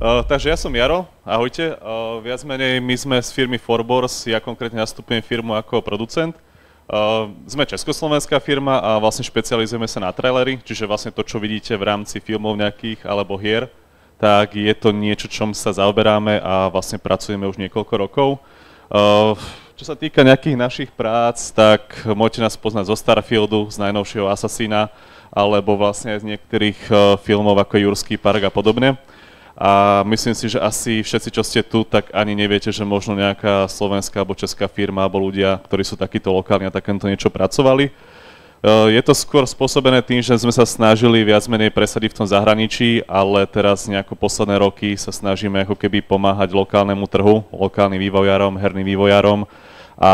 Takže ja som Jaro, ahojte. Viac menej my sme z firmy Forbors, ja konkrétne nastupujem firmu ako producent. Sme československá firma a vlastne špecializujeme sa na trailery, čiže vlastne to, čo vidíte v rámci filmov nejakých alebo hier, tak je to niečo, čom sa zaoberáme a vlastne pracujeme už niekoľko rokov. Čo sa týka nejakých našich prác, tak môžete nás poznať zo Starfieldu, z najnovšieho Assassina, alebo vlastne z niektorých filmov ako Jurský park a podobne. A myslím si, že asi všetci, čo ste tu, tak ani neviete, že možno nejaká slovenská alebo česká firma alebo ľudia, ktorí sú takíto lokálni a takéto niečo pracovali. Je to skôr spôsobené tým, že sme sa snažili viac menej presadiť v tom zahraničí, ale teraz nejako posledné roky sa snažíme ako keby pomáhať lokálnemu trhu, lokálnym vývojárom, herným vývojárom a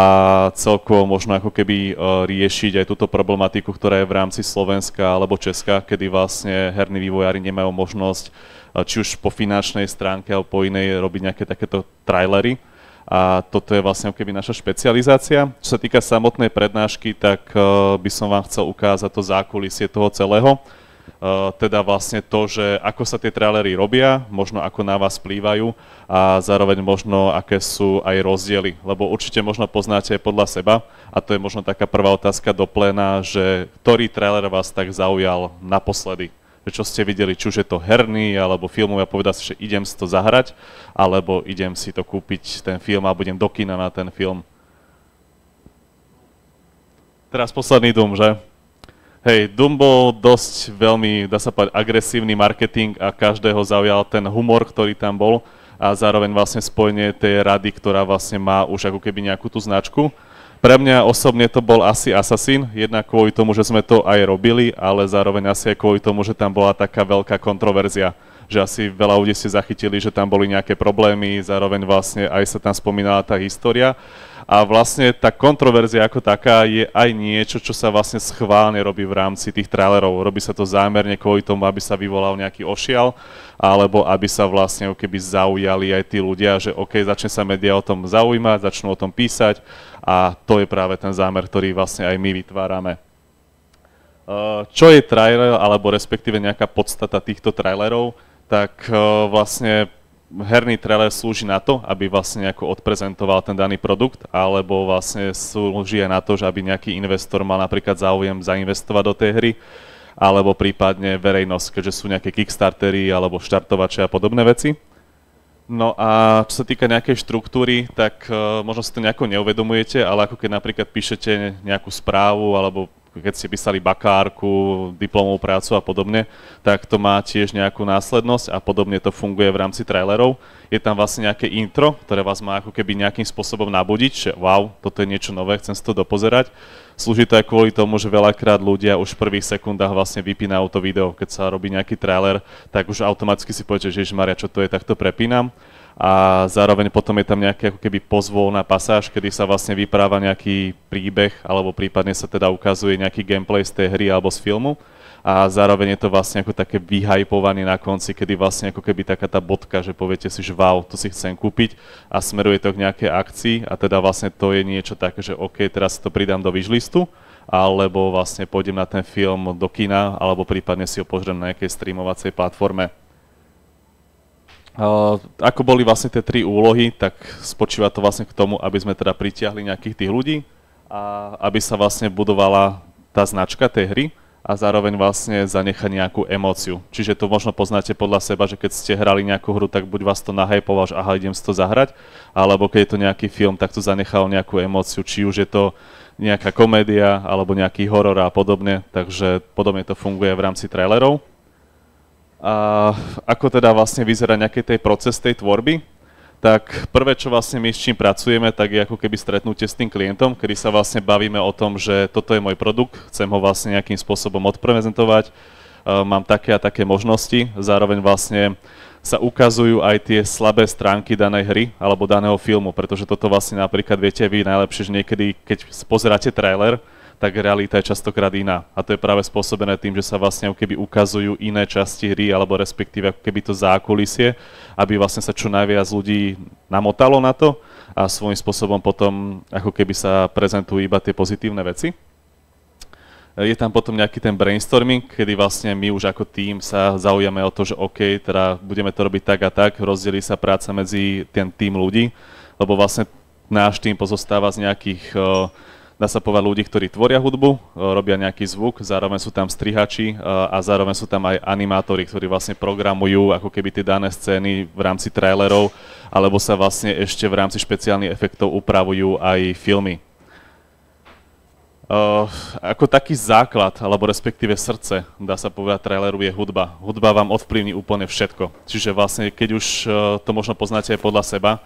celkovo možno ako keby riešiť aj túto problematiku, ktorá je v rámci Slovenska alebo Česka, kedy vlastne herní vývojári nemajú možnosť či už po finančnej stránke alebo po inej robiť nejaké takéto trailery. A toto je vlastne keby naša špecializácia. Čo sa týka samotnej prednášky, tak by som vám chcel ukázať to zákulisie toho celého. Teda vlastne to, že ako sa tie trailery robia, možno ako na vás vplývajú a zároveň možno aké sú aj rozdiely. Lebo určite možno poznáte podľa seba a to je možno taká prvá otázka do pléna, že ktorý trailer vás tak zaujal naposledy? Čo ste videli, či už je to herný, alebo filmový a povedať si, že idem si to zahrať, alebo idem si to kúpiť ten film a budem do kina na ten film. Teraz posledný Doom, že? Hej, Doom bol dosť veľmi, dá sa povedať, agresívny marketing a každého zaujal ten humor, ktorý tam bol a zároveň vlastne spojenie tej rady, ktorá vlastne má už ako keby nejakú tú značku. Pre mňa osobne to bol asi Assassin, jednak kvôli tomu, že sme to aj robili, ale zároveň asi aj kvôli tomu, že tam bola taká veľká kontroverzia, že asi veľa ľudí ste zachytili, že tam boli nejaké problémy, zároveň vlastne aj sa tam spomínala tá história. A vlastne tá kontroverzia ako taká je aj niečo, čo sa vlastne schválne robí v rámci tých trailerov. Robí sa to zámerne kvôli tomu, aby sa vyvolal nejaký ošial, alebo aby sa vlastne keby zaujali aj tí ľudia, že OK, začne sa médiá o tom zaujímať, začnú o tom písať a to je práve ten zámer, ktorý vlastne aj my vytvárame. Čo je trailer, alebo respektíve nejaká podstata týchto trailerov, tak vlastne herný trailer slúži na to, aby vlastne nejako odprezentoval ten daný produkt, alebo vlastne slúži aj na to, že aby nejaký investor mal napríklad záujem zainvestovať do tej hry, alebo prípadne verejnosť, keďže sú nejaké kickstartery alebo štartovače a podobné veci. No a čo sa týka nejakej štruktúry, tak možno si to nejako neuvedomujete, ale ako keď napríklad píšete nejakú správu alebo keď ste písali bakárku, diplomovú prácu a podobne, tak to má tiež nejakú následnosť a podobne to funguje v rámci trailerov. Je tam vlastne nejaké intro, ktoré vás má ako keby nejakým spôsobom nabudiť, že wow, toto je niečo nové, chcem si to dopozerať. Slúži to aj kvôli tomu, že veľakrát ľudia už v prvých sekundách vlastne vypínajú to video, keď sa robí nejaký trailer, tak už automaticky si poviete, že ježišmaria, čo to je, tak to prepínam. A zároveň potom je tam nejaká ako keby pozvolná pasáž, kedy sa vlastne vypráva nejaký príbeh, alebo prípadne sa teda ukazuje nejaký gameplay z tej hry alebo z filmu. A zároveň je to vlastne ako také vyhypované na konci, kedy vlastne ako keby taká tá bodka, že poviete si, že wow, to si chcem kúpiť a smeruje to k nejakej akcii a teda vlastne to je niečo také, že OK, teraz si to pridám do wishlistu, alebo vlastne pôjdem na ten film do kina, alebo prípadne si ho pozriem na nejakej streamovacej platforme. Ako boli vlastne tie tri úlohy, tak spočíva to vlastne k tomu, aby sme teda pritiahli nejakých tých ľudí a aby sa vlastne budovala tá značka tej hry a zároveň vlastne zanechať nejakú emóciu. Čiže to možno poznáte podľa seba, že keď ste hrali nejakú hru, tak buď vás to nahypoval, že aha, idem si to zahrať, alebo keď je to nejaký film, tak to zanechalo nejakú emóciu, či už je to nejaká komédia alebo nejaký horor a podobne, takže podobne to funguje v rámci trailerov. A ako teda vlastne vyzerá nejaký tej proces tej tvorby, tak prvé, čo vlastne my s čím pracujeme, tak je ako keby stretnutie s tým klientom, kedy sa vlastne bavíme o tom, že toto je môj produkt, chcem ho vlastne nejakým spôsobom odprezentovať, mám také a také možnosti, zároveň vlastne sa ukazujú aj tie slabé stránky danej hry alebo daného filmu, pretože toto vlastne napríklad viete vy najlepšie, že niekedy, keď pozeráte trailer, tak realita je častokrát iná. A to je práve spôsobené tým, že sa vlastne keby ukazujú iné časti hry, alebo respektíve ako keby to zákulisie, aby vlastne sa čo najviac ľudí namotalo na to a svojím spôsobom potom ako keby sa prezentujú iba tie pozitívne veci. Je tam potom nejaký ten brainstorming, kedy vlastne my už ako tým sa zaujímame o to, že OK, teda budeme to robiť tak a tak, rozdelí sa práca medzi ten tým ľudí, lebo vlastne náš tým pozostáva z nejakých, dá sa povedať, ľudí, ktorí tvoria hudbu, robia nejaký zvuk, zároveň sú tam strihači a zároveň sú tam aj animátori, ktorí vlastne programujú ako keby tie dané scény v rámci trailerov, alebo sa vlastne ešte v rámci špeciálnych efektov upravujú aj filmy. Ako taký základ, alebo respektíve srdce, dá sa povedať, traileru je hudba. Hudba vám ovplyvní úplne všetko. Čiže vlastne, keď už to možno poznáte aj podľa seba,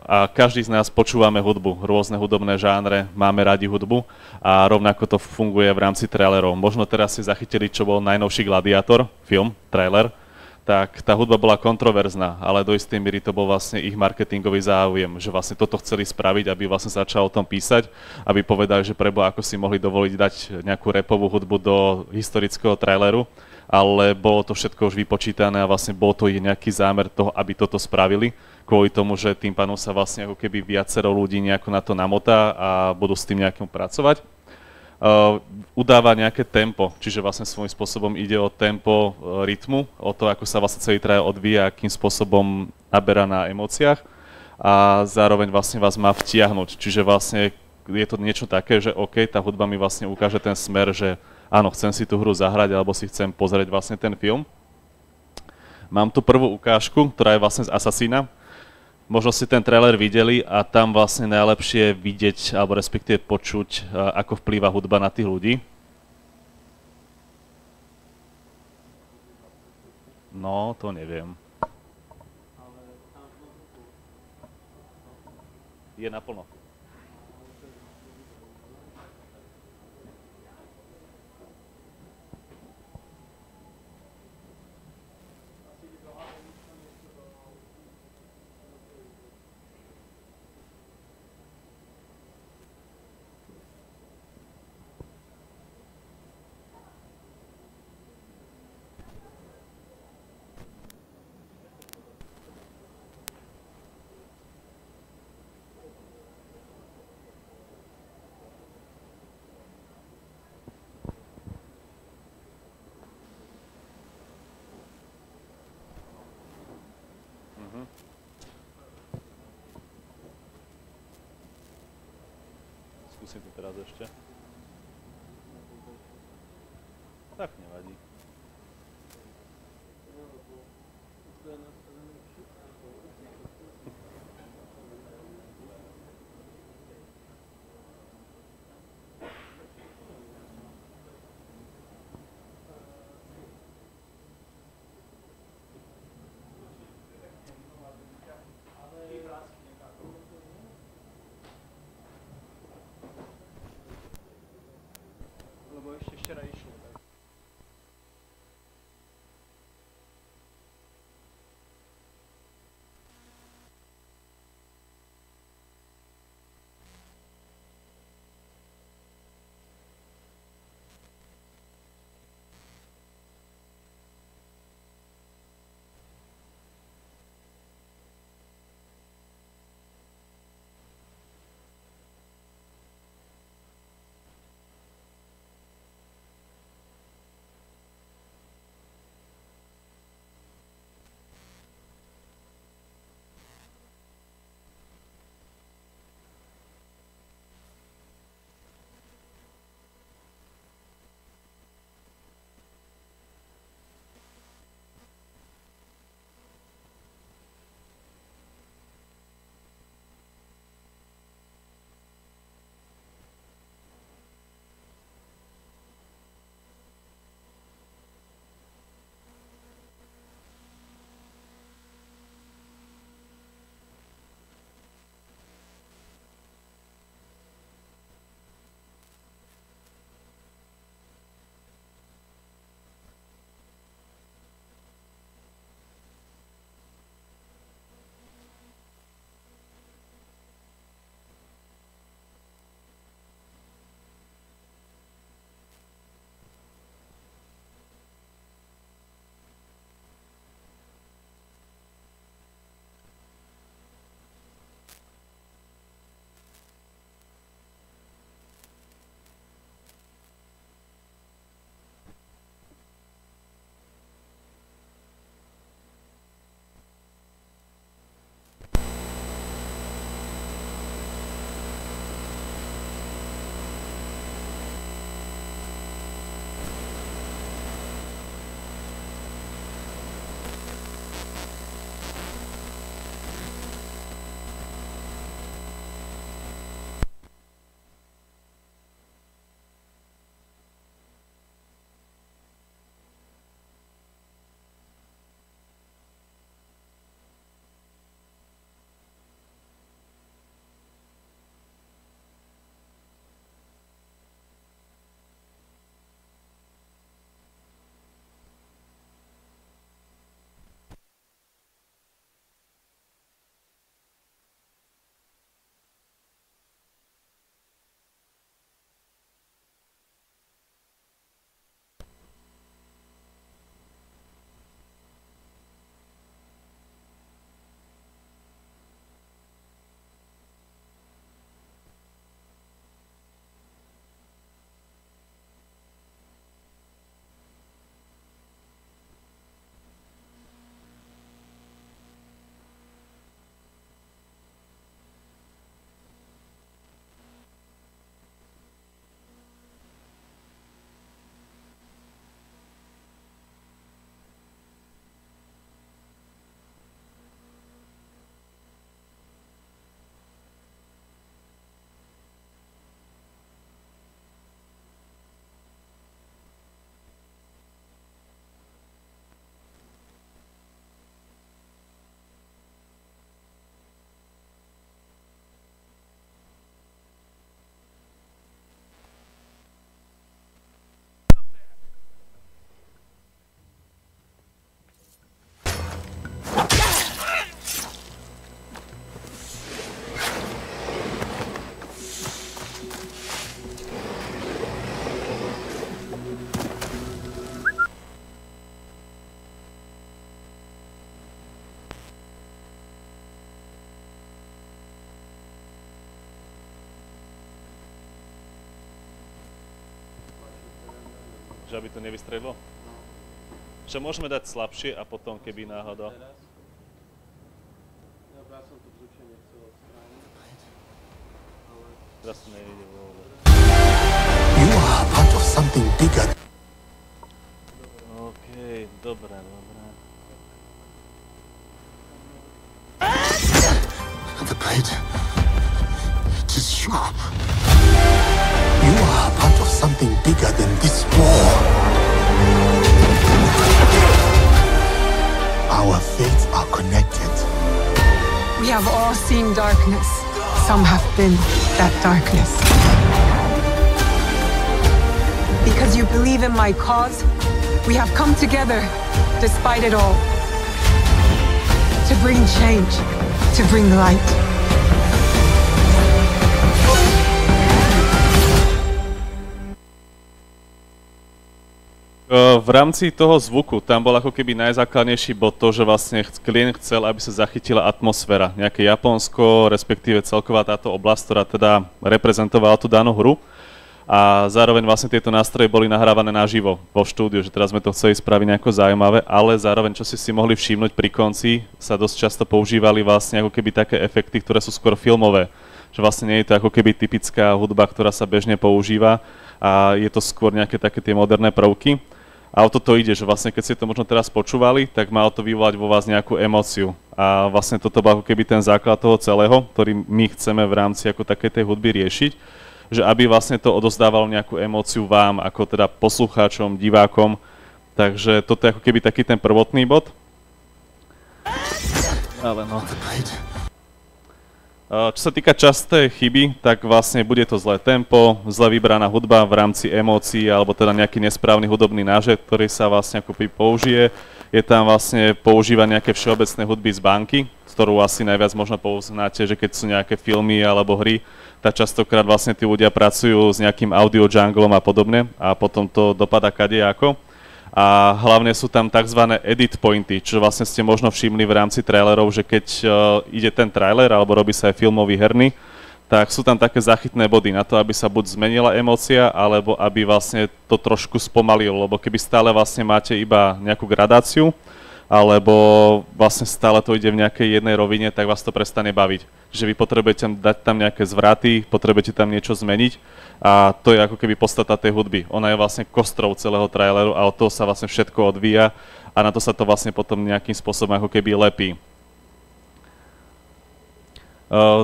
a každý z nás počúvame hudbu, rôzne hudobné žánre, máme radi hudbu a rovnako to funguje v rámci trailerov. Možno teraz si zachytili, čo bol najnovší Gladiátor, film, trailer, tak tá hudba bola kontroverzná, ale do istej míry to bol vlastne ich marketingový záujem, že vlastne toto chceli spraviť, aby vlastne začal o tom písať, aby povedali, že preboha, ako si mohli dovoliť dať nejakú rapovú hudbu do historického traileru, ale bolo to všetko už vypočítané a vlastne bol to ich nejaký zámer toho, aby toto spravili, kvôli tomu, že tým pádom sa vlastne ako keby viacero ľudí nejako na to namotá a budú s tým nejakým pracovať. Udáva nejaké tempo, čiže vlastne svojím spôsobom ide o tempo rytmu, o to, ako sa vlastne celý trailer odvíja, akým spôsobom naberá na emóciách a zároveň vlastne vás má vtiahnuť, čiže vlastne je to niečo také, že OK, tá hudba mi vlastne ukáže ten smer, že áno, chcem si tú hru zahrať alebo si chcem pozrieť vlastne ten film. Mám tu prvú ukážku, ktorá je vlastne z Assassina. Možno ste ten trailer videli a tam vlastne najlepšie vidieť, alebo respektíve počuť, ako vplýva hudba na tých ľudí. No, to neviem. Je naplno. Skúsim to teraz ešte. Tak nevadí. Lebo ešte včera išlo. Tak. Že aby to nevystrelilo? Že môžeme dať slabšie a potom keby náhodou. Ja som to vzrušenie chcel odstrániť. Teraz to nejde vôbec. You are part of something bigger. OK, dobré, dobré. The blade. It is you. You are part of something bigger than this war. Our fates are connected. We have all seen darkness. Some have been that darkness. Because you believe in my cause, we have come together, despite it all. To bring change, to bring light. V rámci toho zvuku, tam bol ako keby najzákladnejší bod to, že vlastne klient chcel, aby sa zachytila atmosféra, nejaké Japonsko, respektíve celková táto oblasť, ktorá teda reprezentovala tú danú hru. A zároveň vlastne tieto nástroje boli nahrávané naživo vo štúdiu, že teraz sme to chceli spraviť nejako zaujímavé, ale zároveň, čo si mohli všimnúť pri konci, sa dosť často používali vlastne ako keby také efekty, ktoré sú skôr filmové. Že vlastne nie je to ako keby typická hudba, ktorá sa bežne používa a je to skôr nejaké také tie moderné prvky. A o toto ide, že vlastne keď ste to možno teraz počúvali, tak malo to vyvolať vo vás nejakú emóciu. A vlastne toto bol ako keby ten základ toho celého, ktorý my chceme v rámci ako takej tej hudby riešiť, že aby vlastne to odozdávalo nejakú emóciu vám, ako teda poslucháčom, divákom. Takže toto je ako keby taký ten prvotný bod. Ale no. Čo sa týka časté chyby, tak vlastne bude to zlé tempo, zle vybraná hudba v rámci emócií, alebo teda nejaký nesprávny hudobný nážet, ktorý sa vlastne ako použije. Je tam vlastne používanie nejaké všeobecné hudby z banky, ktorú asi najviac možno poznáte, že keď sú nejaké filmy alebo hry, tak častokrát vlastne tí ľudia pracujú s nejakým audio junglom a podobne a potom to dopadá kadejako. A hlavne sú tam tzv. Edit pointy, čo vlastne ste možno všimli v rámci trailerov, že keď ide ten trailer alebo robí sa aj filmový herný, tak sú tam také zachytné body na to, aby sa buď zmenila emócia, alebo aby vlastne to trošku spomalilo, lebo keby stále vlastne máte iba nejakú gradáciu, alebo vlastne stále to ide v nejakej jednej rovine, tak vás to prestane baviť. Že vy potrebujete dať tam nejaké zvraty, potrebujete tam niečo zmeniť a to je ako keby podstata tej hudby. Ona je vlastne kostrou celého traileru a od toho sa vlastne všetko odvíja a na to sa to vlastne potom nejakým spôsobom ako keby lepí.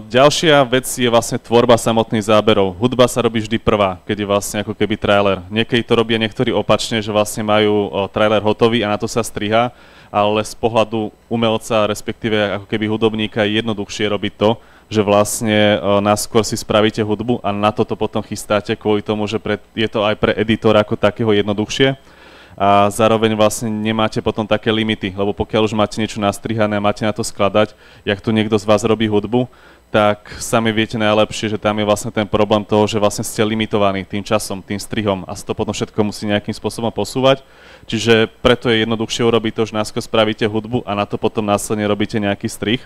Ďalšia vec je vlastne tvorba samotných záberov. Hudba sa robí vždy prvá, keď je vlastne ako keby trailer. Niekedy to robia niektorí opačne, že vlastne majú trailer hotový a na to sa striha, ale z pohľadu umelca, respektíve ako keby hudobníka je jednoduchšie robiť to, že vlastne náskôr si spravíte hudbu a na toto potom chystáte kvôli tomu, že je to aj pre editora ako takého jednoduchšie. A zároveň vlastne nemáte potom také limity, lebo pokiaľ už máte niečo nastrihané a máte na to skladať, jak tu niekto z vás robí hudbu, tak sami viete najlepšie, že tam je vlastne ten problém toho, že vlastne ste limitovaní tým časom, tým strihom a sa to potom všetko musí nejakým spôsobom posúvať. Čiže preto je jednoduchšie urobiť to, že náskôr spravíte hudbu a na to potom následne robíte nejaký strih.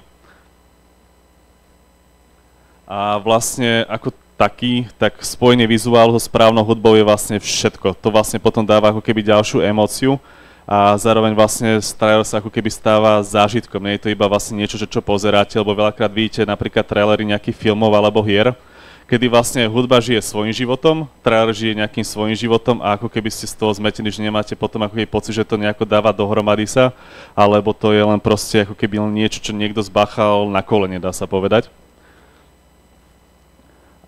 A vlastne ako taký, tak spojenie vizuálu so správnou hudbou je vlastne všetko. To vlastne potom dáva ako keby ďalšiu emóciu a zároveň vlastne trailer sa ako keby stáva zážitkom. Nie je to iba vlastne niečo, čo pozeráte, lebo veľakrát vidíte napríklad trailery nejakých filmov alebo hier, kedy vlastne hudba žije svojím životom, trailer žije nejakým svojím životom a ako keby ste z toho zmetení, že nemáte potom ako keby pocit, že to nejako dáva dohromady sa, alebo to je len proste ako keby len niečo, čo niekto zbachal na kolene, dá sa povedať.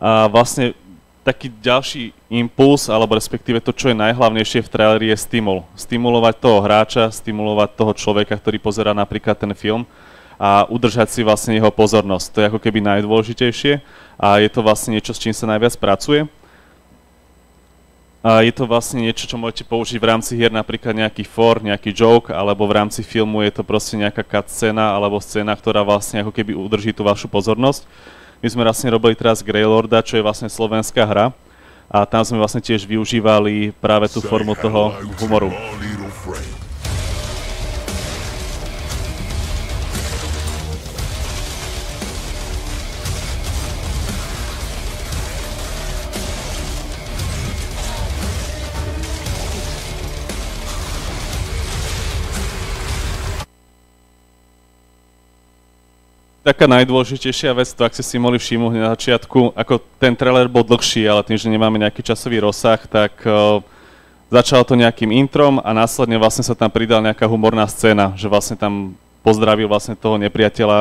A vlastne taký ďalší impuls, alebo respektíve to, čo je najhlavnejšie v traileri, je stimul. Stimulovať toho hráča, stimulovať toho človeka, ktorý pozerá napríklad ten film a udržať si vlastne jeho pozornosť. To je ako keby najdôležitejšie a je to vlastne niečo, s čím sa najviac pracuje. A je to vlastne niečo, čo môžete použiť v rámci hier, napríklad nejaký for, nejaký joke, alebo v rámci filmu je to proste nejaká cutscéna alebo scéna, ktorá vlastne ako keby udrží tú vašu pozornosť. My sme vlastne robili teraz Greylorda, čo je vlastne slovenská hra a tam sme vlastne tiež využívali práve tú formu toho humoru. taká najdôležitejšia vec, to ak ste si mohli všimnúť na začiatku, ako ten trailer bol dlhší, ale tým, že nemáme nejaký časový rozsah, tak začalo to nejakým introm a následne vlastne sa tam pridala nejaká humorná scéna, že vlastne tam pozdravil vlastne toho nepriateľa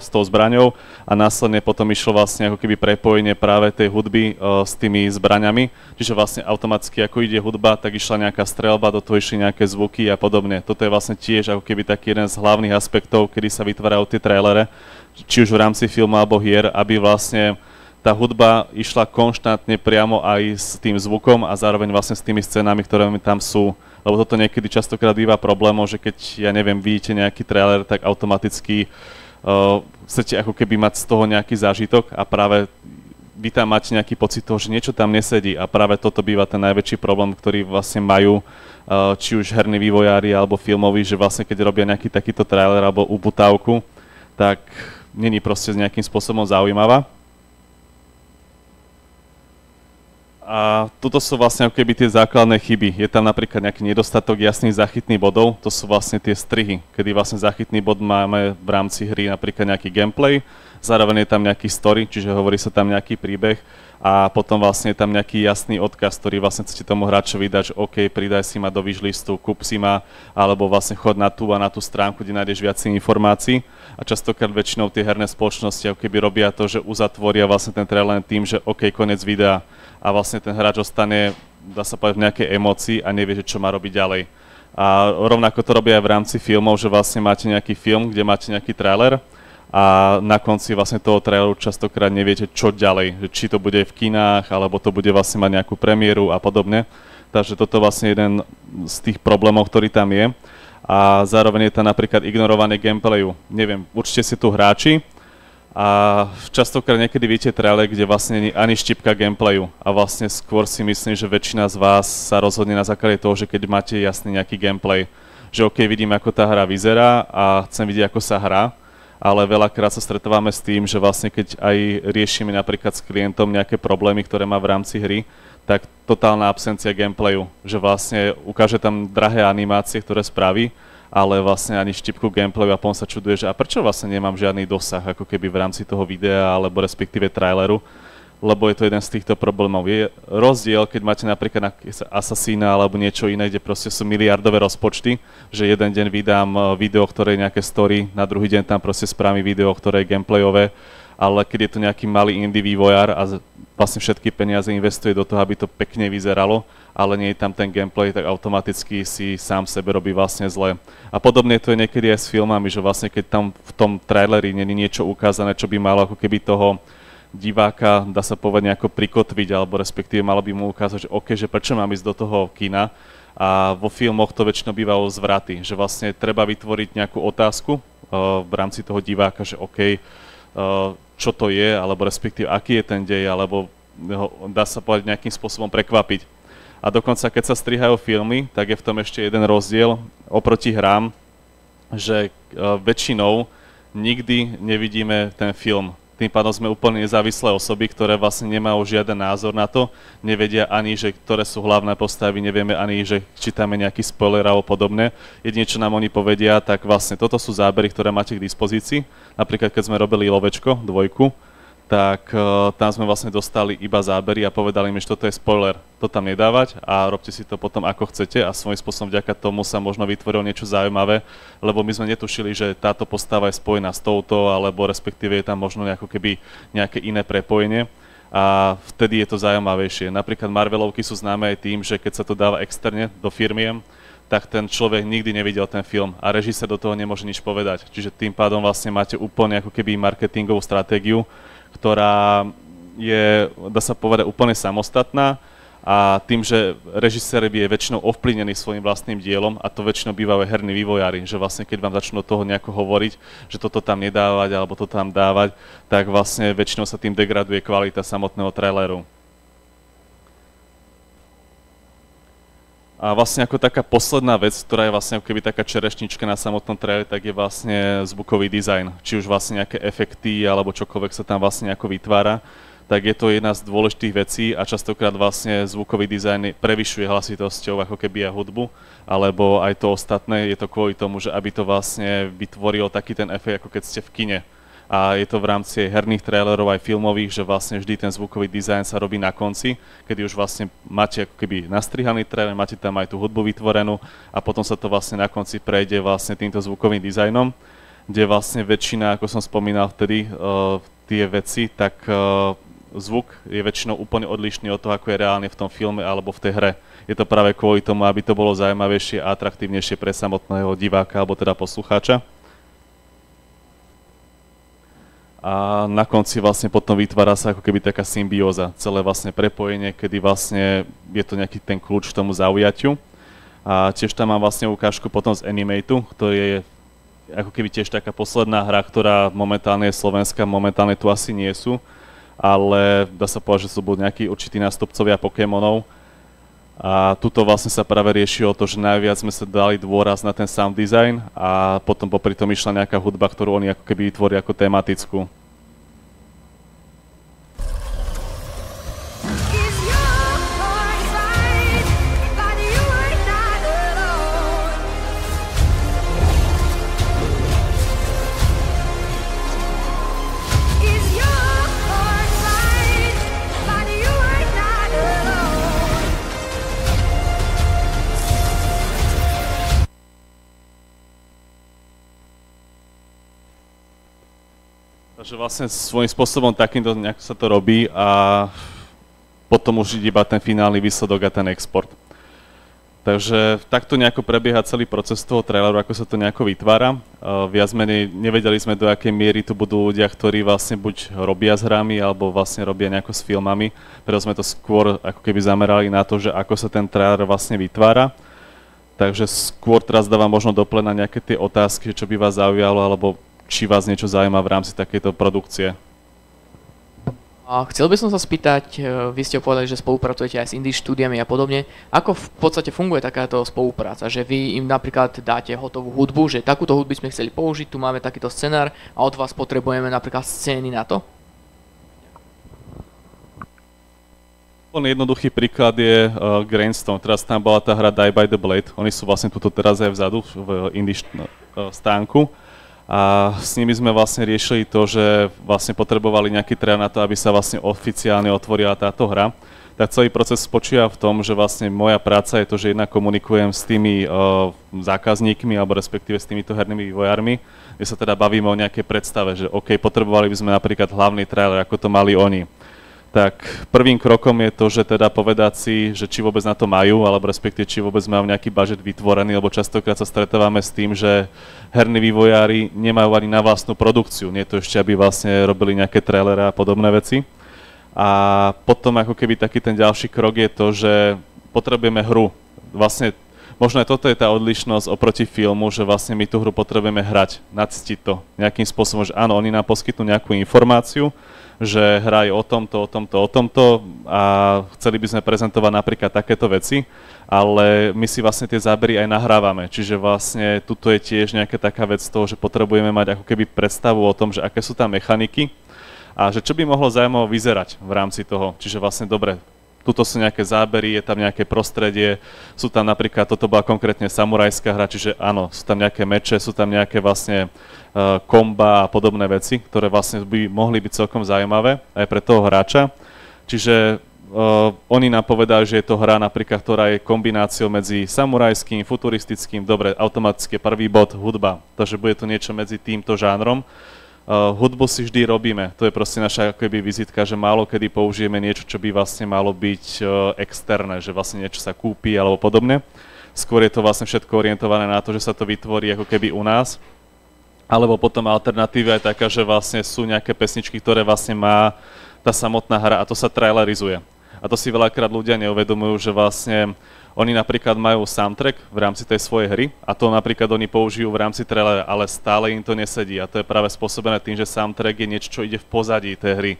s tou zbraňou a následne potom išlo vlastne ako keby prepojenie práve tej hudby s tými zbraňami. Čiže vlastne automaticky ako ide hudba, tak išla nejaká streľba, do toho išli nejaké zvuky a podobne. Toto je vlastne tiež ako keby taký jeden z hlavných aspektov, kedy sa vytvárajú tie trailere, či už v rámci filmu alebo hier, aby vlastne tá hudba išla konštantne priamo aj s tým zvukom a zároveň vlastne s tými scénami, ktoré tam sú. Lebo toto niekedy častokrát býva problémom, že keď, ja neviem, vidíte nejaký trailer, tak automaticky chcete ako keby mať z toho nejaký zážitok a práve vy tam máte nejaký pocit toho, že niečo tam nesedí a práve toto býva ten najväčší problém, ktorý vlastne majú či už herní vývojári alebo filmoví, že vlastne keď robia nejaký takýto trailer alebo uputávku, tak není proste nejakým spôsobom zaujímavá. A toto sú vlastne ako keby tie základné chyby. Je tam napríklad nejaký nedostatok jasných záchytných bodov, to sú vlastne tie strihy, kedy vlastne záchytný bod máme v rámci hry napríklad nejaký gameplay, zároveň je tam nejaký story, čiže hovorí sa tam nejaký príbeh a potom vlastne je tam nejaký jasný odkaz, ktorý vlastne chcete tomu hráčovi dať, že OK, pridaj si ma do wishlistu, kúp si ma, alebo vlastne chod na tú a na tú stránku, kde nájdeš viac informácií. A častokrát väčšinou tie herné spoločnosti ako keby robia to, že uzatvoria vlastne ten trailer tým, že OK, koniec videa a vlastne ten hráč ostane, dá sa povedať, v nejakej emócii a nevie, že čo má robiť ďalej. A rovnako to robia aj v rámci filmov, že vlastne máte nejaký film, kde máte nejaký trailer a na konci vlastne toho traileru častokrát neviete, čo ďalej, že či to bude v kinách, alebo to bude vlastne mať nejakú premiéru a podobne. Takže toto vlastne jeden z tých problémov, ktorý tam je. A zároveň je tam napríklad ignorovanie gameplayu. Neviem, určite si tu hráči a častokrát niekedy vidíte trailer, kde vlastne nie ani štipka gameplayu a vlastne skôr si myslím, že väčšina z vás sa rozhodne na základe toho, že keď máte jasný nejaký gameplay, že OK, vidím, ako tá hra vyzerá a chcem vidieť, ako sa hrá, ale veľakrát sa stretávame s tým, že vlastne keď aj riešime napríklad s klientom nejaké problémy, ktoré má v rámci hry, tak totálna absencia gameplayu, že vlastne ukáže tam drahé animácie, ktoré spraví, ale vlastne ani štipku gameplayu a potom sa čuduje, že a prečo vlastne nemám žiadny dosah ako keby v rámci toho videa alebo respektíve traileru, lebo je to jeden z týchto problémov. Je rozdiel, keď máte napríklad Assassina alebo niečo iné, kde proste sú miliardové rozpočty, že jeden deň vydám video, ktoré je nejaké story, na druhý deň tam proste spravím video, ktoré je gameplayové, ale keď je to nejaký malý indie vývojár a vlastne všetky peniaze investuje do toho, aby to pekne vyzeralo, ale nie je tam ten gameplay, tak automaticky si sám sebe robí vlastne zle. A podobne to je niekedy aj s filmami, že vlastne keď tam v tom traileri nie je niečo ukázané, čo by malo ako keby toho diváka, dá sa povedať, nejako prikotviť, alebo respektíve malo by mu ukázať, že OK, že prečo mám ísť do toho kina. A vo filmoch to väčšinou býva o zvraty, že vlastne treba vytvoriť nejakú otázku v rámci toho diváka, že OK, čo to je, alebo respektíve aký je ten dej, alebo dá sa povedať nejakým spôsobom prekvapiť. A dokonca, keď sa strihajú filmy, tak je v tom ešte jeden rozdiel oproti hrám, že väčšinou nikdy nevidíme ten film. Tým pádom sme úplne nezávislé osoby, ktoré vlastne nemajú žiaden názor na to, nevedia ani, že ktoré sú hlavné postavy, nevieme ani, že čítame nejaký spoiler alebo podobne. Jedine, čo nám oni povedia, tak vlastne toto sú zábery, ktoré máte k dispozícii. Napríklad, keď sme robili Lovečko, 2, tak tam sme vlastne dostali iba zábery a povedali mi, že toto je spoiler, to tam nedávať a robte si to potom ako chcete a svojím spôsobom vďaka tomu sa možno vytvorilo niečo zaujímavé, lebo my sme netušili, že táto postava je spojená s touto, alebo respektíve je tam možno nejaké iné prepojenie a vtedy je to zaujímavejšie. Napríklad Marvelovky sú známe aj tým, že keď sa to dáva externe do firmiem, tak ten človek nikdy nevidel ten film a režisér do toho nemôže nič povedať. Čiže tým pádom vlastne máte úplne ako keby marketingovú stratégiu, ktorá je, dá sa povedať, úplne samostatná a tým, že režisér je väčšinou ovplyvnený svojim vlastným dielom a to väčšinou bývajú herní vývojári, že vlastne keď vám začnú do toho nejako hovoriť, že toto tam nedávať alebo toto tam dávať, tak vlastne väčšinou sa tým degraduje kvalita samotného traileru. A vlastne ako taká posledná vec, ktorá je vlastne keby taká čerešnička na samotnom traileri, tak je vlastne zvukový dizajn. Či už vlastne nejaké efekty alebo čokoľvek sa tam vlastne nejako vytvára, tak je to jedna z dôležitých vecí a častokrát vlastne zvukový dizajn prevyšuje hlasitosťou ako keby aj hudbu, alebo aj to ostatné, je to kvôli tomu, že aby to vlastne vytvorilo taký ten efekt, ako keď ste v kine. a je to v rámci herných trailerov aj filmových, že vlastne vždy ten zvukový dizajn sa robí na konci, kedy už vlastne máte ako keby nastrihaný trailer, máte tam aj tú hudbu vytvorenú a potom sa to vlastne na konci prejde vlastne týmto zvukovým dizajnom, kde vlastne väčšina, ako som spomínal vtedy, tie veci, tak zvuk je väčšinou úplne odlišný od toho, ako je reálne v tom filme alebo v tej hre. Je to práve kvôli tomu, aby to bolo zaujímavejšie a atraktívnejšie pre samotného diváka alebo teda poslucháča. A na konci vlastne potom vytvára sa ako keby taká symbióza, celé vlastne prepojenie, kedy vlastne je to nejaký ten kľúč k tomu zaujatiu. A tiež tam mám vlastne ukážku potom z Animateu, ktorý je ako keby tiež taká posledná hra, ktorá momentálne je slovenská, momentálne tu asi nie sú, ale dá sa povedať, že sú budú nejakí určití nástupcovia Pokémonov. A tuto vlastne sa práve riešilo to, že najviac sme sa dali dôraz na ten sound design a potom popri tom išla nejaká hudba, ktorú oni ako keby tvoria ako tematickú. Takže vlastne svojím spôsobom takýmto nejak sa to robí a potom už ide iba ten finálny výsledok a ten export. Takže takto nejako prebieha celý proces toho traileru, ako sa to nejako vytvára. Viac menej nevedeli sme, do akej miery tu budú ľudia, ktorí vlastne buď robia s hrami, alebo vlastne robia nejako s filmami. Preto sme to skôr ako keby zamerali na to, že ako sa ten trailer vlastne vytvára. Takže skôr teraz dávam možno do plena nejaké tie otázky, čo by vás zaujalo, alebo či vás niečo zaujíma v rámci takejto produkcie. A chcel by som sa spýtať, vy ste povedali, že spolupracujete aj s indie štúdiami a podobne. Ako v podstate funguje takáto spolupráca? Že vy im napríklad dáte hotovú hudbu, že takúto hudbu sme chceli použiť, tu máme takýto scenár a od vás potrebujeme napríklad scény na to? Jednoduchý príklad je Grindstone. Teraz tam bola tá hra Die by the Blade. Oni sú vlastne tuto teraz aj vzadu v indie stánku. A s nimi sme vlastne riešili to, že vlastne potrebovali nejaký trailer na to, aby sa vlastne oficiálne otvorila táto hra. Tak celý proces spočíva v tom, že vlastne moja práca je to, že jednak komunikujem s tými zákazníkmi alebo respektíve s týmito hernými vývojármi, kde sa teda bavíme o nejakej predstave, že OK, potrebovali by sme napríklad hlavný trailer, ako to mali oni. Tak prvým krokom je to, že teda povedať si, že či vôbec na to majú, alebo respektíve či vôbec majú nejaký budget vytvorený, lebo častokrát sa stretávame s tým, že herní vývojári nemajú ani na vlastnú produkciu. Nie to ešte, aby vlastne robili nejaké trailery a podobné veci. A potom ako keby taký ten ďalší krok je to, že potrebujeme hru. Vlastne možno aj toto je tá odlišnosť oproti filmu, že vlastne my tú hru potrebujeme hrať, nactiť to nejakým spôsobom, že áno, oni nám poskytnú nejakú informáciu, že hra je o tomto a chceli by sme prezentovať napríklad takéto veci, ale my si vlastne tie zábery aj nahrávame, čiže vlastne tuto je tiež nejaká taká vec toho, že potrebujeme mať ako keby predstavu o tom, že aké sú tam mechaniky a že čo by mohlo zaujímavo vyzerať v rámci toho, čiže vlastne dobre, tuto sú nejaké zábery, je tam nejaké prostredie, sú tam napríklad, toto bola konkrétne samurajská hra, čiže áno, sú tam nejaké meče, sú tam nejaké vlastne komba a podobné veci, ktoré vlastne by mohli byť celkom zaujímavé aj pre toho hráča. Čiže oni nám povedali, že je to hra napríklad, ktorá je kombináciou medzi samurajským, futuristickým, dobre, automaticky prvý bod, hudba, takže bude to niečo medzi týmto žánrom. Hudbu si vždy robíme, to je proste naša akoby vizitka, že málo kedy použijeme niečo, čo by vlastne malo byť externé, že vlastne niečo sa kúpi alebo podobne. Skôr je to vlastne všetko orientované na to, že sa to vytvorí ako keby u nás. Alebo potom alternatíva je taká, že vlastne sú nejaké pesničky, ktoré vlastne má tá samotná hra a to sa trailerizuje. A to si veľakrát ľudia neuvedomujú, že vlastne oni napríklad majú soundtrack v rámci tej svojej hry a to napríklad oni použijú v rámci trailera, ale stále im to nesedí a to je práve spôsobené tým, že soundtrack je niečo, čo ide v pozadí tej hry.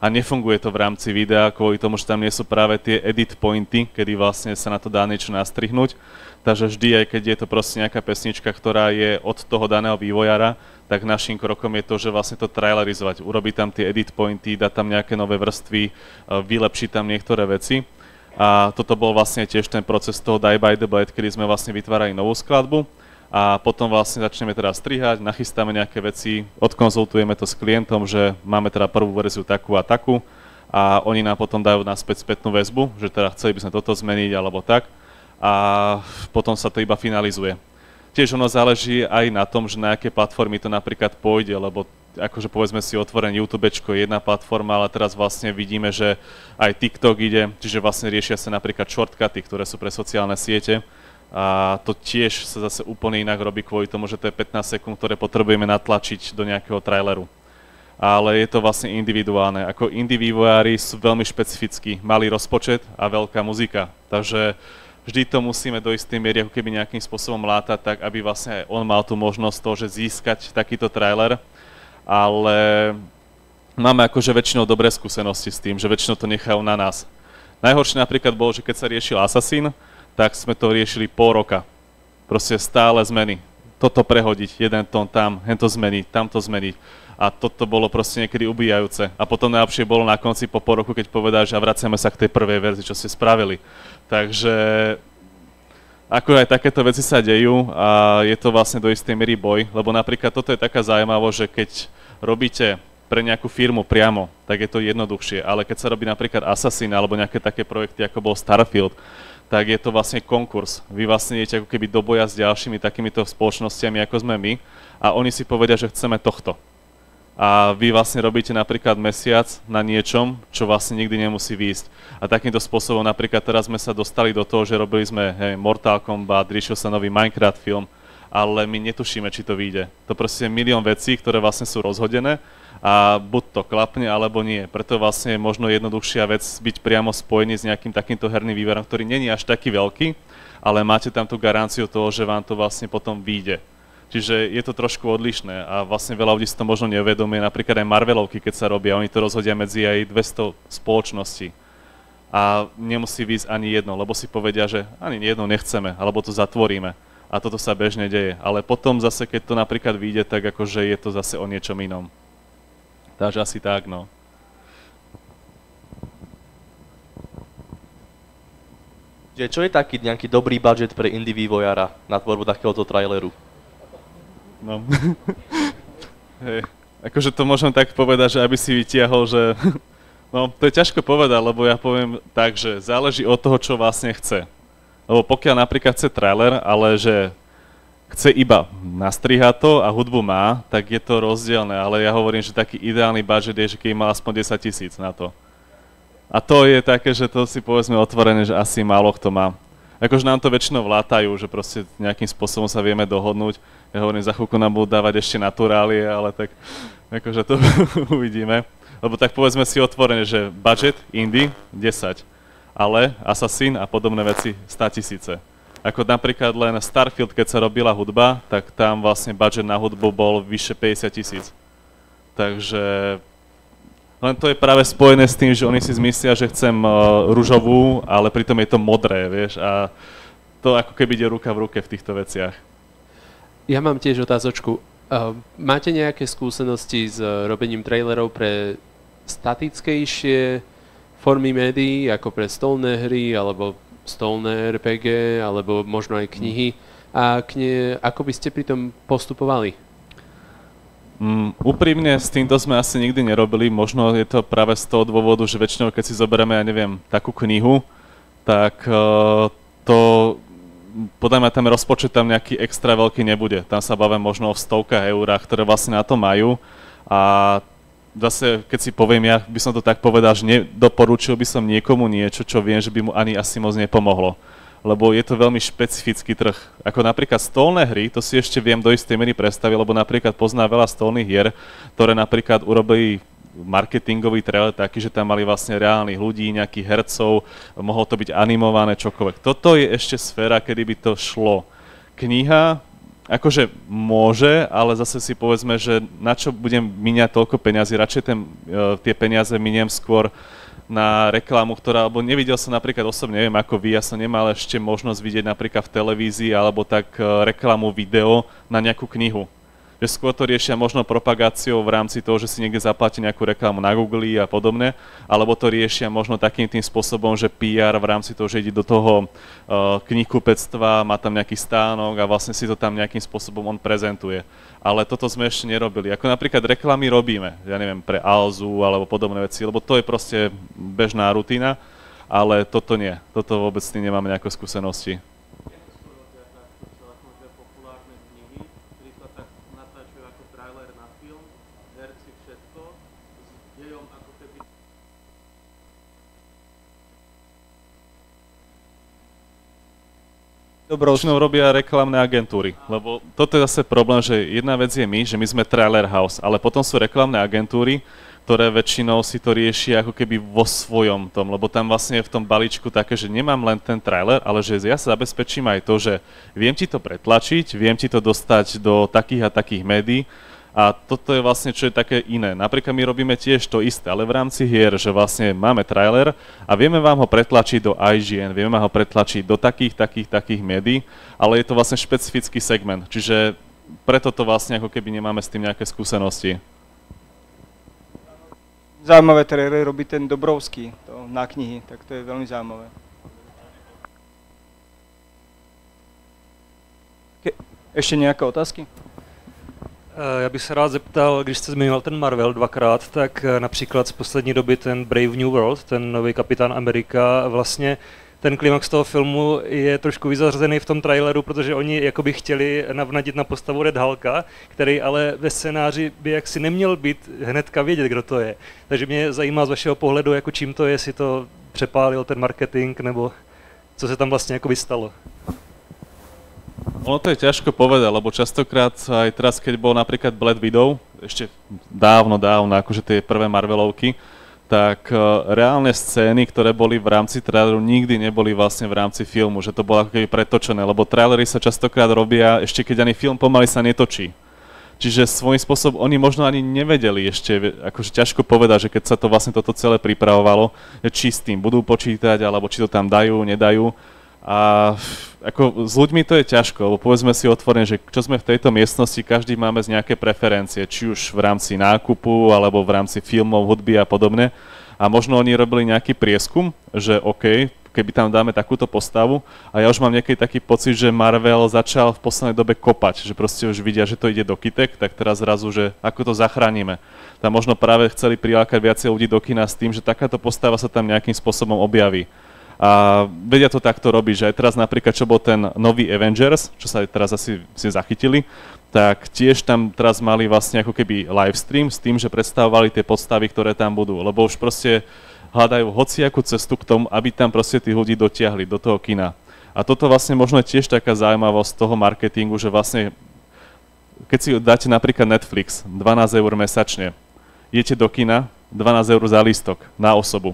A nefunguje to v rámci videa kvôli tomu, že tam nie sú práve tie edit pointy, kedy vlastne sa na to dá niečo nastrihnúť. Takže vždy, aj keď je to proste nejaká pesnička, ktorá je od toho daného vývojára, tak našim krokom je to, že vlastne to trailerizovať. Urobiť tam tie edit pointy, dať tam nejaké nové vrstvy, vylepšiť tam niektoré veci. A toto bol vlastne tiež ten proces toho Die by the Blade, kedy sme vlastne vytvárali novú skladbu. a potom vlastne začneme teda strihať, nachystáme nejaké veci, odkonzultujeme to s klientom, že máme teda prvú verziu takú a takú a oni nám potom dajú naspäť spätnú väzbu, že teda chceli by sme toto zmeniť alebo tak a potom sa to iba finalizuje. Tiež ono záleží aj na tom, že na aké platformy to napríklad pôjde, lebo akože povedzme si otvorený YouTubečko je jedna platforma, ale teraz vlastne vidíme, že aj TikTok ide, čiže vlastne riešia sa napríklad shortcuty, ktoré sú pre sociálne siete. A to tiež sa zase úplne inak robí kvôli tomu, že to je 15 sekúnd, ktoré potrebujeme natlačiť do nejakého traileru. Ale je to vlastne individuálne. Ako indie vývojári sú veľmi špecifickí, malý rozpočet a veľká muzika. Takže vždy to musíme do istej miery ako keby nejakým spôsobom látať, tak aby vlastne aj on mal tú možnosť toho, že získať takýto trailer. Ale máme akože väčšinou dobré skúsenosti s tým, že väčšinou to nechajú na nás. Najhoršie napríklad bolo, že keď sa riešil Assassin, tak sme to riešili pol roka. Proste stále zmeny. Toto prehodiť, jeden tón tam, hento zmeniť, tamto zmeniť. A toto bolo proste niekedy ubíjajúce. A potom najlepšie bolo na konci po pol roku, keď povedali, že vraciame sa k tej prvej verzii, čo ste spravili. Takže ako aj takéto veci sa dejú a je to vlastne do istej miery boj, lebo napríklad toto je taká zaujímavosť, že keď robíte pre nejakú firmu priamo, tak je to jednoduchšie, ale keď sa robí napríklad Assassin alebo nejaké také projekty, ako bol Starfield, tak je to vlastne konkurs. Vy vlastne idete ako keby do boja s ďalšími takýmito spoločnosťami, ako sme my, a oni si povedia, že chceme tohto. A vy vlastne robíte napríklad mesiac na niečom, čo vlastne nikdy nemusí výjsť. A takýmto spôsobom napríklad teraz sme sa dostali do toho, že robili sme Mortal Kombat, riešil sa nový Minecraft film, ale my netušíme, či to vyjde. To proste je milión vecí, ktoré vlastne sú rozhodené a buď to klapne, alebo nie. Preto vlastne je možno jednoduchšia vec byť priamo spojený s nejakým takýmto herným výberom, ktorý není až taký veľký, ale máte tam tú garanciu toho, že vám to vlastne potom vyjde. Čiže je to trošku odlišné a vlastne veľa ľudí si to možno neuvedomuje, napríklad aj Marvelovky, keď sa robia, oni to rozhodia medzi aj 200 spoločností. A nemusí výjsť ani jedno, lebo si povedia, že ani jedno nechceme, alebo to zatvoríme. A toto sa bežne deje. Ale potom zase, keď to napríklad vyjde, tak akože je to zase o niečom inom. Takže asi tak, no. Čo je taký nejaký dobrý budget pre indie vývojára na tvorbu takéhoto traileru? No. Hej. Akože to môžem tak povedať, že aby si vytiahol, že... No, to je ťažko povedať, lebo ja poviem tak, že záleží od toho, čo vlastne chce. Lebo pokiaľ napríklad chce trailer, ale že chce iba nastrihať to a hudbu má, tak je to rozdielne, ale ja hovorím, že taký ideálny budget je, že keď má aspoň 10 000 na to. A to je také, že to si povedzme otvorené, že asi málo kto má. Akože nám to väčšinou vlátajú, že proste nejakým spôsobom sa vieme dohodnúť. Ja hovorím, za chvíľku nám budú dávať ešte naturálie, ale tak akože to uvidíme. Lebo tak povedzme si otvorené, že budget indie 10, ale Assassin a podobné veci 100 000. Ako napríklad len Starfield, keď sa robila hudba, tak tam vlastne budget na hudbu bol vyše 50 000. Takže len to je práve spojené s tým, že oni si zmyslia, že chcem ružovú, ale pritom je to modré, vieš, a to ako keby ide ruka v ruke v týchto veciach. Ja mám tiež otázočku. Máte nejaké skúsenosti s robením trailerov pre statickejšie formy médií, ako pre stolné hry, alebo stolné RPG, alebo možno aj knihy? A ako by ste pri tom postupovali? Úprimne s týmto sme asi nikdy nerobili, možno je to práve z toho dôvodu, že väčšinou keď si zoberieme, ja neviem, takú knihu, tak to podľa mňa ten rozpočet tam nejaký extra veľký nebude. Tam sa bavíme možno o stovkách eurách, ktoré vlastne na to majú a zase, keď si poviem, ja by som to tak povedal, že nedoporučil by som niekomu niečo, čo viem, že by mu ani asi moc nepomohlo. Lebo je to veľmi špecifický trh. Ako napríklad stolné hry, to si ešte viem do istej miery predstaviť, lebo napríklad poznám veľa stolných hier, ktoré napríklad urobili marketingový trailer taký, že tam mali vlastne reálnych ľudí, nejakých hercov, mohlo to byť animované, čokoľvek. Toto je ešte sféra, kedy by to šlo. Kniha, akože môže, ale zase si povedzme, že na čo budem míňať toľko peňazí, radšej tie peniaze miniem skôr na reklamu, alebo nevidel som napríklad osobne, neviem ako vy, ja som nemal ešte možnosť vidieť napríklad v televízii alebo tak reklamu video na nejakú knihu. Že skôr to riešia možno propagáciou v rámci toho, že si niekde zaplatí nejakú reklamu na Google a podobne, alebo to riešia možno takým tým spôsobom, že PR v rámci toho, že ide do toho knihkupectva, má tam nejaký stánok a vlastne si to tam nejakým spôsobom on prezentuje. Ale toto sme ešte nerobili. Ako napríklad reklamy robíme, ja neviem, pre Alzu alebo podobné veci, lebo to je proste bežná rutina, ale toto nie. Toto vôbec s tým nemáme nejaké skúsenosti. Väčšinou robia reklamné agentúry, lebo toto je zase problém, že jedna vec je my, že my sme trailer house, ale potom sú reklamné agentúry, ktoré väčšinou si to riešia ako keby vo svojom tom, lebo tam vlastne je v tom balíčku také, že nemám len ten trailer, ale že ja sa zabezpečím aj to, že viem ti to pretlačiť, viem ti to dostať do takých a takých médií. A toto je vlastne, čo je také iné. Napríklad my robíme tiež to isté, ale v rámci hier, že vlastne máme trailer a vieme vám ho pretlačiť do IGN, vieme vám ho pretlačiť do takých médií, ale je to vlastne špecifický segment. Čiže preto to vlastne ako keby nemáme s tým nejaké skúsenosti. Zaujímavé trailery robí ten Dobrovský to na knihy, tak to je veľmi zaujímavé. Ešte nejaké otázky? Já bych se rád zeptal, když jste zmiňoval ten Marvel dvakrát, tak například z poslední doby ten Brave New World, ten nový Kapitán Amerika, vlastně ten klimax toho filmu je trošku vyzařazený v tom traileru, protože oni jakoby chtěli navnadit na postavu Red Hulka, který ale ve scénáři by jaksi neměl být hnedka vědět, kdo to je. Takže mě zajímá z vašeho pohledu, jako čím to je, jestli to přepálil ten marketing, nebo co se tam vlastně jakoby stalo. Ono to je ťažko povedať, lebo častokrát aj teraz, keď bol napríklad Black Widow, ešte dávno, akože tie prvé Marvelovky, tak reálne scény, ktoré boli v rámci traileru, nikdy neboli vlastne v rámci filmu, že to bolo ako keby pretočené, lebo trailery sa častokrát robia ešte keď ani film pomaly sa netočí. Čiže svojím spôsobom oni možno ani nevedeli ešte, akože ťažko povedať, že keď sa to vlastne toto celé pripravovalo, či s tým budú počítať, alebo či to tam dajú, nedajú. A ako s ľuďmi to je ťažko, lebo povedzme si otvorene, že čo sme v tejto miestnosti, každý máme z nejaké preferencie, či už v rámci nákupu, alebo v rámci filmov, hudby a podobne. A možno oni robili nejaký prieskum, že OK, keby tam dáme takúto postavu. A ja už mám niekedy taký pocit, že Marvel začal v poslednej dobe kopať, že proste už vidia, že to ide do kytek, tak teraz zrazu, že ako to zachránime. Tam možno práve chceli prilákať viacej ľudí do kina s tým, že takáto postava sa tam nejakým spôsobom objaví. A vedia to takto robiť, že aj teraz napríklad, čo bol ten nový Avengers, čo sa teraz asi si zachytili, tak tiež tam teraz mali vlastne ako keby livestream s tým, že predstavovali tie postavy, ktoré tam budú, lebo už proste hľadajú hociakú cestu k tomu, aby tam proste tí ľudí dotiahli do toho kina. A toto vlastne možno je tiež taká zaujímavosť toho marketingu, že vlastne keď si dáte napríklad Netflix, 12 € mesačne, idete do kina, 12 € za lístok na osobu.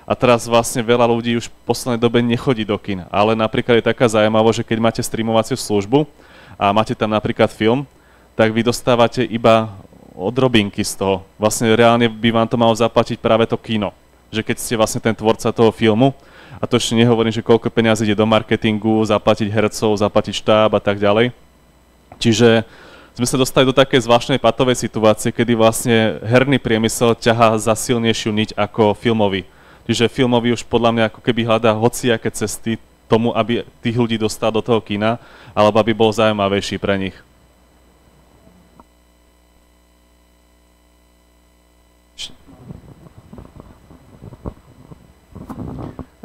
A teraz vlastne veľa ľudí už v poslednej dobe nechodí do kin. Ale napríklad je taká zaujímavosť, že keď máte streamovaciu službu a máte tam napríklad film, tak vy dostávate iba odrobinky z toho. Vlastne reálne by vám to malo zaplatiť práve to kino. Že keď ste vlastne ten tvorca toho filmu, a to ešte nehovorím, že koľko peniazí ide do marketingu, zaplatiť hercov, zaplatiť štáb a tak ďalej. Čiže sme sa dostali do takej zvláštnej patovej situácie, kedy vlastne herný priemysel ťahá za silnejšiu niť ako filmový. Čiže filmový už podľa mňa ako keby hľadá hociaké cesty tomu, aby tých ľudí dostal do toho kina, alebo aby bol zaujímavejší pre nich.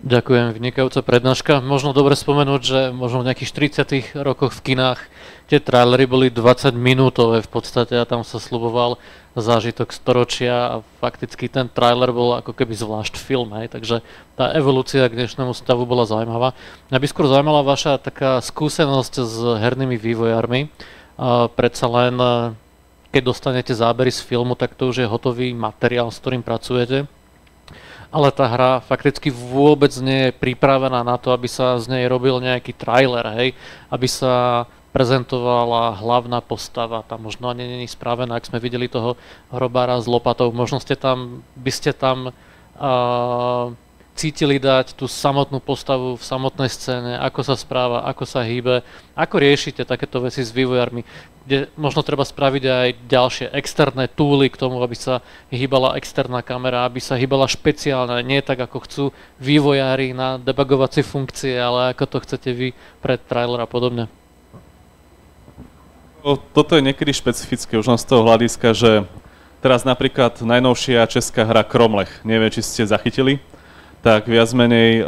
Ďakujem, vynikajúca prednáška. Možno dobre spomenúť, že možno v nejakých 40 rokoch v kinách tie trailery boli 20 minútové v podstate a tam sa sľuboval zážitok storočia a fakticky ten trailer bol ako keby zvlášť film, hej, takže tá evolúcia k dnešnému stavu bola zaujímavá. Mňa by skôr zaujímala vaša taká skúsenosť s hernými vývojármi. Predsa len, keď dostanete zábery z filmu, tak to už je hotový materiál, s ktorým pracujete. Ale tá hra fakticky vôbec nie je pripravená na to, aby sa z nej robil nejaký trailer, hej, aby sa prezentovala hlavná postava, tam možno ani není spravená, ak sme videli toho hrobára s lopatou, možno by ste tam cítili dať tú samotnú postavu v samotnej scéne, ako sa správa, ako sa hýbe, ako riešite takéto veci s vývojármi, kde možno treba spraviť aj ďalšie externé túly k tomu, aby sa hýbala externá kamera, aby sa hýbala špeciálne, nie tak ako chcú vývojári na debugovacie funkcie, ale ako to chcete vy pre trailer a podobne. Toto je niekedy špecifické už len z toho hľadiska, že teraz napríklad najnovšia česká hra Kromlech, neviem, či ste zachytili, tak viac menej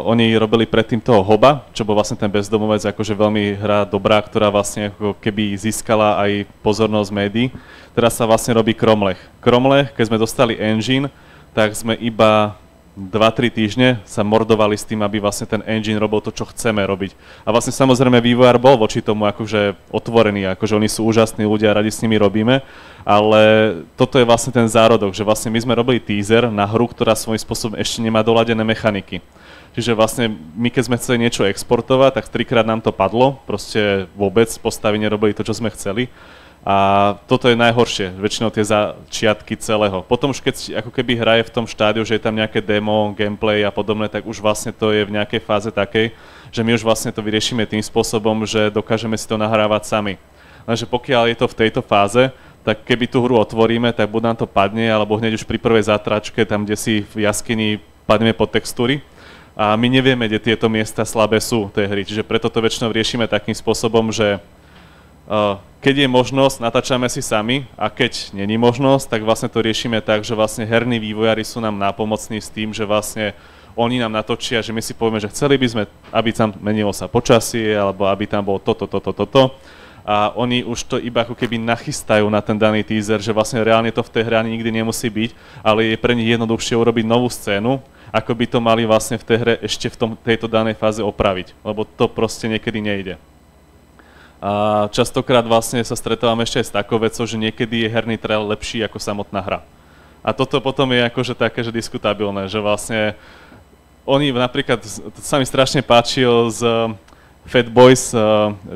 oni robili predtým toho Hoba, čo bol vlastne ten bezdomovec, akože veľmi hra dobrá, ktorá vlastne ako keby získala aj pozornosť médií. Teraz sa vlastne robí Kromlech. Kromlech, keď sme dostali engine, tak sme iba 2-3 týždne sa mordovali s tým, aby vlastne ten engine robil to, čo chceme robiť. A vlastne samozrejme vývojár bol voči tomu akože otvorený, akože oni sú úžasní ľudia, radi s nimi robíme, ale toto je vlastne ten zárodok, že vlastne my sme robili teaser na hru, ktorá svojím spôsobom ešte nemá doladené mechaniky. Čiže vlastne my keď sme chceli niečo exportovať, tak 3-krát nám to padlo, proste vôbec postavy nerobili to, čo sme chceli. A toto je najhoršie, väčšinou tie začiatky celého. Potom už keď ako keby hra je v tom štádiu, že je tam nejaké demo, gameplay a podobné, tak už vlastne to je v nejakej fáze takej, že my už vlastne to vyriešime tým spôsobom, že dokážeme si to nahrávať sami. Lenže pokiaľ je to v tejto fáze, tak keby tú hru otvoríme, tak buď nám to padne, alebo hneď už pri prvej zátračke, tam kde si v jaskyni padneme pod textúry. A my nevieme, kde tieto miesta slabé sú tej hry, čiže preto to väčšinou riešime takým spôsobom, že keď je možnosť, natáčame si sami a keď není možnosť, tak vlastne to riešime tak, že vlastne herní vývojári sú nám nápomocní s tým, že vlastne oni nám natočia, že my si povieme, že chceli by sme, aby tam menilo sa počasie, alebo aby tam bolo toto. A oni už to iba ako keby nachystajú na ten daný teaser, že vlastne reálne to v tej hre ani nikdy nemusí byť, ale je pre nich jednoduchšie urobiť novú scénu, ako by to mali vlastne v tej hre ešte v tejto danej fáze opraviť, lebo to proste niekedy nejde. A častokrát vlastne sa stretávame ešte aj s takou vecou, že niekedy je herný trailer lepší ako samotná hra. A toto potom je akože také, že diskutabilné, že vlastne oni napríklad, to sa mi strašne páčilo z Fat Boys,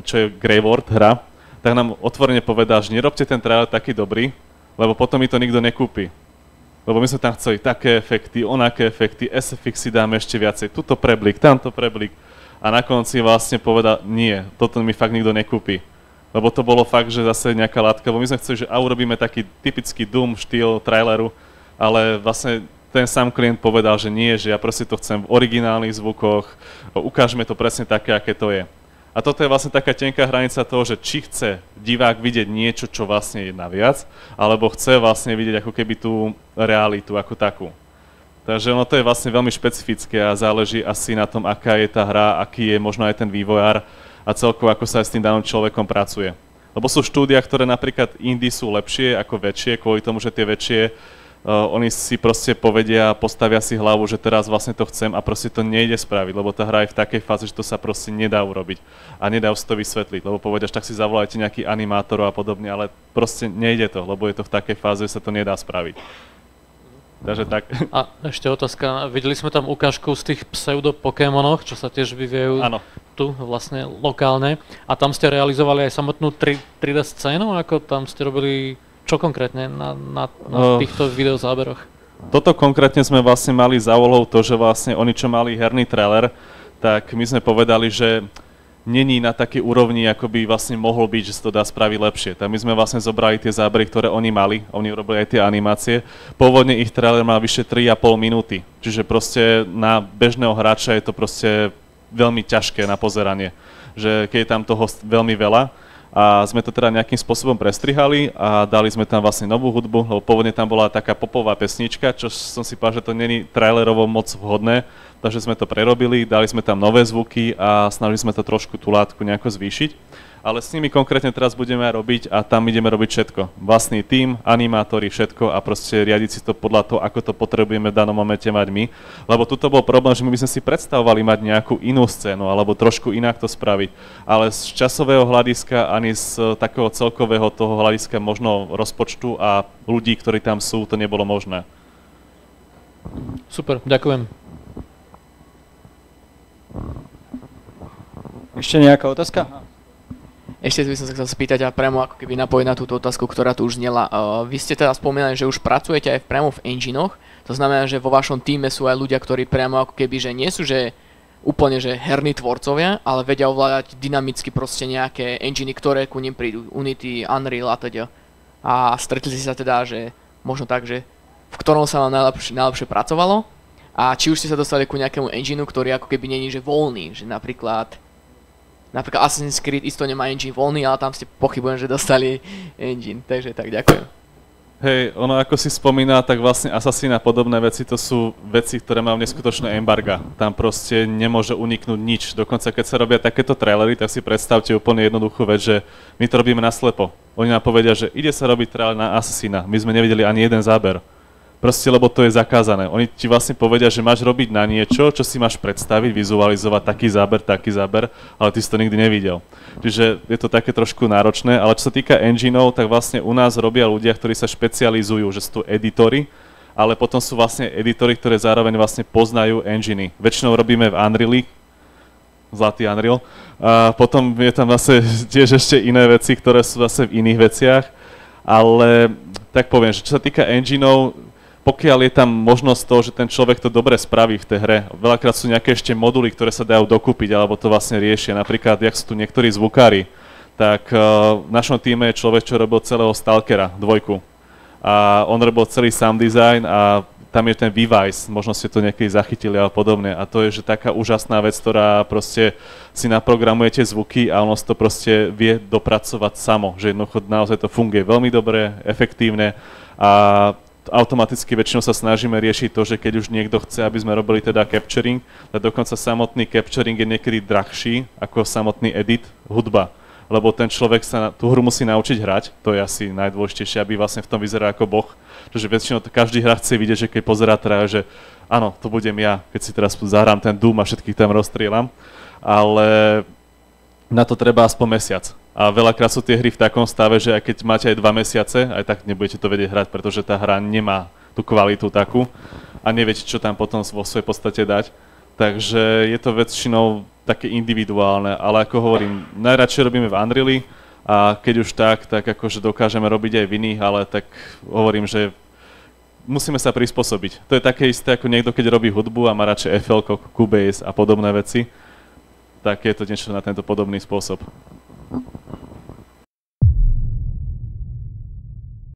čo je Greyward hra, tak nám otvorene povedal, že nerobte ten trailer taký dobrý, lebo potom mi to nikto nekúpi. Lebo my sme tam chceli také efekty, onaké efekty, SFX si dáme ešte viacej, tuto preblik, tamto preblik. A na konci vlastne povedal, nie, toto mi fakt nikto nekúpi. Lebo to bolo fakt, že zase nejaká látka, lebo my sme chceli, že urobíme taký typický Doom štýl traileru, ale vlastne ten sám klient povedal, že nie, že ja proste to chcem v originálnych zvukoch, ukážeme to presne také, aké to je. A toto je vlastne taká tenká hranica toho, že či chce divák vidieť niečo, čo vlastne je naviac, alebo chce vlastne vidieť ako keby tú realitu ako takú. Takže ono to je vlastne veľmi špecifické a záleží asi na tom, aká je tá hra, aký je možno aj ten vývojár a celkovo ako sa aj s tým daným človekom pracuje. Lebo sú štúdia, ktoré napríklad indie sú lepšie ako väčšie, kvôli tomu, že tie väčšie, oni si proste povedia, postavia si hlavu, že teraz vlastne to chcem a proste to nejde spraviť, lebo tá hra je v takej fáze, že to sa proste nedá urobiť a nedá si to vysvetliť, lebo povedia, tak si zavolajte nejaký animátorov a podobne, ale proste nejde to, lebo je to v takej fáze, že sa to nedá spraviť. Takže tak. A ešte otázka, videli sme tam ukážku z tých pseudo-pokémonoch, čo sa tiež vyvíjajú tu vlastne lokálne. A tam ste realizovali aj samotnú 3D scénu, ako tam ste robili čo konkrétne na týchto videozáberoch? Toto konkrétne sme vlastne mali za úlohou to, že vlastne oni čo mali herný trailer, tak my sme povedali, že není na takej úrovni, ako by vlastne mohol byť, že sa to dá spraviť lepšie. Tak my sme vlastne zobrali tie zábery, ktoré oni mali, oni urobili aj tie animácie. Pôvodne ich trailer mal vyše 3,5 minúty, čiže proste na bežného hráča je to proste veľmi ťažké na pozeranie, že keď je tam toho veľmi veľa. A sme to teda nejakým spôsobom prestrihali a dali sme tam vlastne novú hudbu, lebo pôvodne tam bola taká popová pesnička, čo som si povedal, že to není trailerovo moc vhodné, takže sme to prerobili, dali sme tam nové zvuky a snažili sme to trošku tú látku nejako zvýšiť. Ale s nimi konkrétne teraz budeme robiť a tam ideme robiť všetko. Vlastný tím, animátori, všetko a proste riadiť si to podľa toho, ako to potrebujeme v danom momente mať my. Lebo tuto bol problém, že my by sme si predstavovali mať nejakú inú scénu alebo trošku inak to spraviť. Ale z časového hľadiska ani z takého celkového toho hľadiska možno rozpočtu a ľudí, ktorí tam sú, to nebolo možné. Super, ďakujem. Ešte nejaká otázka? Ešte by som sa chcel spýtať a priamo ako keby napojiť na túto otázku, ktorá tu už znela. Vy ste teda spomínali, že už pracujete aj priamo v enginoch, to znamená, že vo vašom týme sú aj ľudia, ktorí priamo ako keby, že nie sú že úplne že herní tvorcovia, ale vedia ovládať dynamicky proste nejaké enginy, ktoré ku nim prídu, Unity, Unreal a teda. A stretli ste sa teda, že možno tak, že v ktorom sa vám najlepšie pracovalo a či už ste sa dostali ku nejakému engineu, ktorý ako keby není že voľný, že napríklad Assassin's Creed isto nemá engine voľný, ale tam ste pochybujem, že dostali engine, takže tak ďakujem. Hej, ono ako si spomína, tak vlastne Assassin a podobné veci, to sú veci, ktoré majú neskutočné embarga. Tam proste nemôže uniknúť nič. Dokonca keď sa robia takéto trailery, tak si predstavte úplne jednoduchú vec, že my to robíme naslepo. Oni nám povedia, že ide sa robiť trailer na Assassina. My sme nevideli ani jeden záber. Proste, lebo to je zakázané. Oni ti vlastne povedia, že máš robiť na niečo, čo si máš predstaviť, vizualizovať taký záber, ale ty si to nikdy nevidel. Čiže je to také trošku náročné, ale čo sa týka engineov, tak vlastne u nás robia ľudia, ktorí sa špecializujú, že sú tu editory, ale potom sú vlastne editory, ktoré zároveň vlastne poznajú enginy. Väčšinou robíme v Unreali, zlatý Unreal, a potom je tam zase tiež ešte iné veci, ktoré sú zase v iných veciach, ale tak poviem, že čo sa týka engineov, pokiaľ je tam možnosť toho, že ten človek to dobre spraví v tej hre, veľakrát sú nejaké ešte moduly, ktoré sa dajú dokúpiť, alebo to vlastne riešia. Napríklad, jak sú tu niektorí zvukári, tak v našom týme je človek, čo robil celého Stalkera 2. A on robil celý sound design a tam je ten V-Vice, možno ste to niekedy zachytili a podobne. A to je že taká úžasná vec, ktorá proste si naprogramujete zvuky a ono si to proste vie dopracovať samo, že jednoducho naozaj to funguje veľmi dobre, efektívne a automaticky väčšinou sa snažíme riešiť to, že keď už niekto chce, aby sme robili teda capturing, tak dokonca samotný capturing je niekedy drahší ako samotný edit, hudba. Lebo ten človek sa tú hru musí naučiť hrať, to je asi najdôležitejšie, aby vlastne v tom vyzeral ako boh. Čiže väčšinou každý hráč chce vidieť, že keď pozerá teda, že áno, to budem ja, keď si teraz zahrám ten Doom a všetkých tam rozstrieľam, ale na to treba aspoň mesiac. A veľakrát sú tie hry v takom stave, že aj keď máte aj 2 mesiace, aj tak nebudete to vedieť hrať, pretože tá hra nemá tú kvalitu takú a neviete, čo tam potom vo svojej podstate dať. Takže je to väčšinou také individuálne, ale ako hovorím, najradšej robíme v Unreali a keď už tak akože dokážeme robiť aj v iných, ale tak hovorím, že musíme sa prispôsobiť. To je také isté, ako niekto, keď robí hudbu a má radšej FL, Cubase a podobné veci, tak je to niečo na tento podobný spôsob.